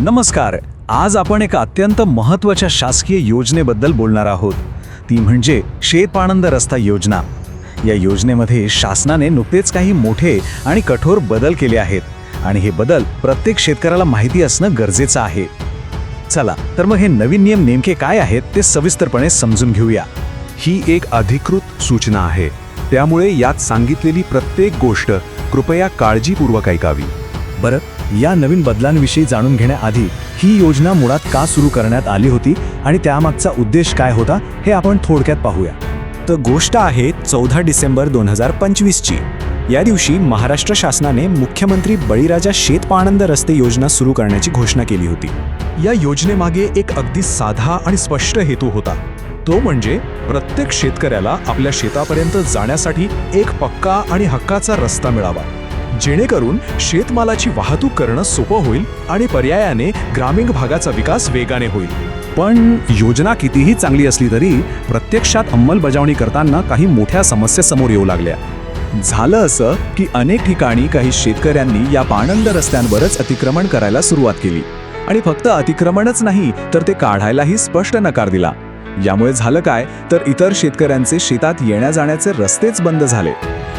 नमस्कार. आज आपण एका अत्यंत महत्त्वाच्या शासकीय योजनेबद्दल बोलणार आहोत. ती म्हणजे शेतपाणंद रस्ता योजना. या योजनेमध्ये शासनाने नुकतेच काही मोठे आणि कठोर बदल केले आहेत आणि हे बदल प्रत्येक शेतकऱ्याला माहिती असणं गरजेचं आहे. चला तर मग हे नवीन नियम नेमके काय आहेत ते सविस्तरपणे समजून घेऊया. ही एक अधिकृत सूचना आहे, त्यामुळे यात सांगितलेली प्रत्येक गोष्ट कृपया काळजीपूर्वक ऐकावी. बरं, या नवीन बदलांविषयी जाणून घेण्याआधी ही योजना मुळात का सुरू करण्यात आली होती आणि त्यामागचा उद्देश काय होता हे आपण थोडक्यात पाहूया. तर गोष्ट आहे 14 डिसेंबर 2025ची. या दिवशी महाराष्ट्र शासनाने मुख्यमंत्री बळीराजा शेतपाणंद रस्ते योजना सुरू करण्याची घोषणा केली होती. या योजनेमागे एक अगदी साधा आणि स्पष्ट हेतू होता. तो म्हणजे प्रत्येक शेतकऱ्याला आपल्या शेतापर्यंत जाण्यासाठी एक पक्का आणि हक्काचा रस्ता मिळावा, जेणेकरून शेतमालाची वाहतूक करणं सोपं होईल आणि पर्यायाने ग्रामीण भागाचा विकास वेगाने होईल. पण योजना कितीही चांगली असली तरी प्रत्यक्षात अंमलबजावणी करताना काही मोठ्या समस्या समोर येऊ लागल्या. झालं असं की अनेक ठिकाणी काही शेतकऱ्यांनी या पाणंद रस्त्यांवरच अतिक्रमण करायला सुरुवात केली आणि फक्त अतिक्रमणच नाही तर ते काढायलाही स्पष्ट नकार दिला. यामुळे झालं काय तर इतर शेतकऱ्यांचे शेतात येण्या जाण्याचे रस्तेच बंद झाले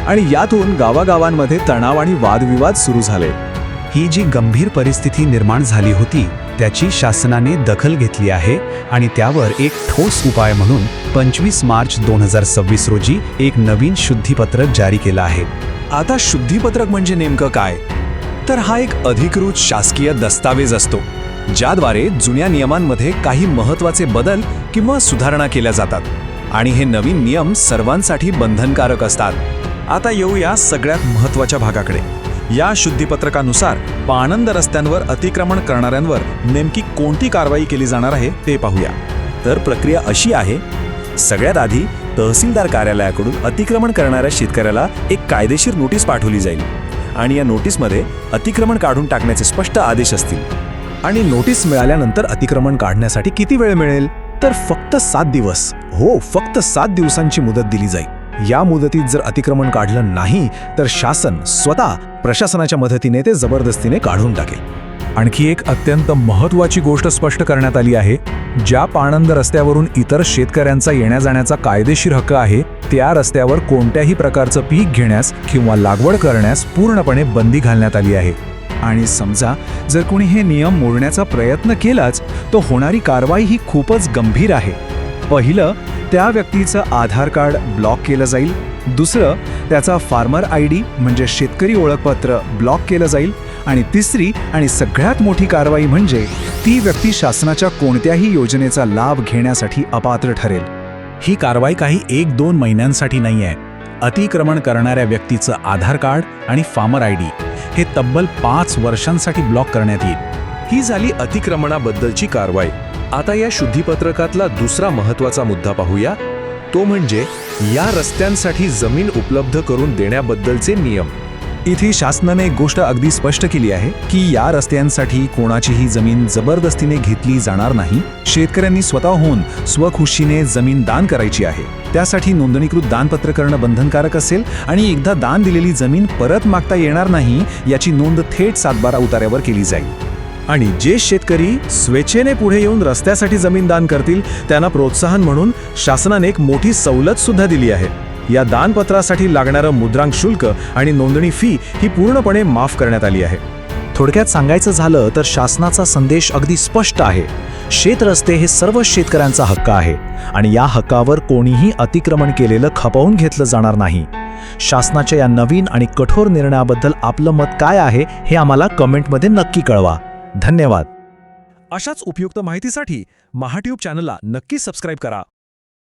आणि यातून गावागावांमध्ये तणाव आणि वादविवाद सुरू झाले. ही जी गंभीर परिस्थिती निर्माण झाली होती त्याची शासनाने दखल घेतली आहे आणि त्यावर एक ठोस उपाय म्हणून 25 मार्च 2026 रोजी एक नवीन शुद्धीपत्रक जारी केलं आहे. आता शुद्धीपत्रक म्हणजे नेमकं काय? तर हा एक अधिकृत शासकीय दस्तावेज असतो ज्याद्वारे जुन्या नियमांमध्ये काही महत्त्वाचे बदल किंवा सुधारणा केल्या जातात आणि हे नवीन नियम सर्वांसाठी बंधनकारक असतात. आता येऊया सगळ्यात महत्त्वाच्या भागाकडे. या शुद्धीपत्रकानुसार पाणंद रस्त्यांवर अतिक्रमण करणाऱ्यांवर नेमकी कोणती कारवाई केली जाणार आहे ते पाहूया. तर प्रक्रिया अशी आहे, सगळ्यात आधी तहसीलदार कार्यालयाकडून अतिक्रमण करणाऱ्या शेतकऱ्याला एक कायदेशीर नोटीस पाठवली जाईल आणि या नोटीसमध्ये अतिक्रमण काढून टाकण्याचे स्पष्ट आदेश असतील. आणि नोटीस मिळाल्यानंतर अतिक्रमण काढण्यासाठी किती वेळ मिळेल? तर फक्त 7 दिवस. हो, फक्त 7 दिवसांची मुदत दिली जाईल. या मुदतीत जर अतिक्रमण काढलं नाही तर शासन स्वतः प्रशासनाच्या मदतीने ते जबरदस्तीने काढून टाकेल. आणखी एक अत्यंत महत्त्वाची गोष्ट स्पष्ट करण्यात आली आहे. ज्या पाणंद रस्त्यावरून इतर शेतकऱ्यांचा येण्या जाण्याचा कायदेशीर हक्क आहे त्या रस्त्यावर कोणत्याही प्रकारचं पीक घेण्यास किंवा लागवड करण्यास पूर्णपणे बंदी घालण्यात आली आहे. आणि समजा जर कोणी हे नियम मोडण्याचा प्रयत्न केलाच तर होणारी कारवाई ही खूपच गंभीर आहे. पहिलं, त्या व्यक्तीचं आधार कार्ड ब्लॉक केलं जाईल. दुसरं, त्याचा फार्मर ID म्हणजे शेतकरी ओळखपत्र ब्लॉक केलं जाईल. आणि तिसरी आणि सगळ्यात मोठी कारवाई म्हणजे ती व्यक्ती शासनाच्या कोणत्याही योजनेचा लाभ घेण्यासाठी अपात्र ठरेल. ही कारवाई काही 1-2 महिन्यांसाठी नाही आहे. अतिक्रमण करणाऱ्या व्यक्तीचं आधार कार्ड आणि फार्मर ID हे तब्बल 5 वर्षांसाठी ब्लॉक करण्यात येईल. ही झाली अतिक्रमणाबद्दलची कारवाई. आता या शुद्धीपत्रकातला दुसरा महत्त्वाचा मुद्दा पाहूया. तो म्हणजे या रस्त्यांसाठी जमीन उपलब्ध करून देण्याबद्दलचे नियम. इथे शासनाने एक गोष्ट अगदी स्पष्ट केली आहे की या रस्त्यांसाठी कोणाचीही जमीन जबरदस्तीने घेतली जाणार नाही. शेतकऱ्यांनी स्वतःहून स्वखुशीने जमीन दान करायची आहे. त्यासाठी नोंदणीकृत दानपत्र करणं बंधनकारक असेल आणि एकदा दान दिलेली जमीन परत मागता येणार नाही याची नोंद थेट 7/12 उतार्यावर केली जाईल. आणि जे शेतकरी स्वेच्छेने पुढे येऊन रस्त्यासाठी जमीन दान करतील त्यांना प्रोत्साहन म्हणून शासनाने एक मोठी सवलत सुद्धा दिली आहे. या दानपत्रासाठी लागणारं मुद्रांक शुल्क आणि नोंदणी फी ही पूर्णपणे माफ करण्यात आली आहे. थोडक्यात सांगायचं झालं तर शासनाचा संदेश अगदी स्पष्ट आहे. शेतरस्ते हे सर्व शेतकऱ्यांचा हक्क आहे आणि या हक्कावर कोणीही अतिक्रमण केलेलं खपवून घेतलं जाणार नाही. शासनाच्या या नवीन आणि कठोर निर्णयाबद्दल आपलं मत काय आहे हे आम्हाला कमेंटमध्ये नक्की कळवा. धन्यवाद. अशाच उपयुक्त माहितीसाठी महाट्यूब चॅनलला नक्की सबस्क्राईब करा.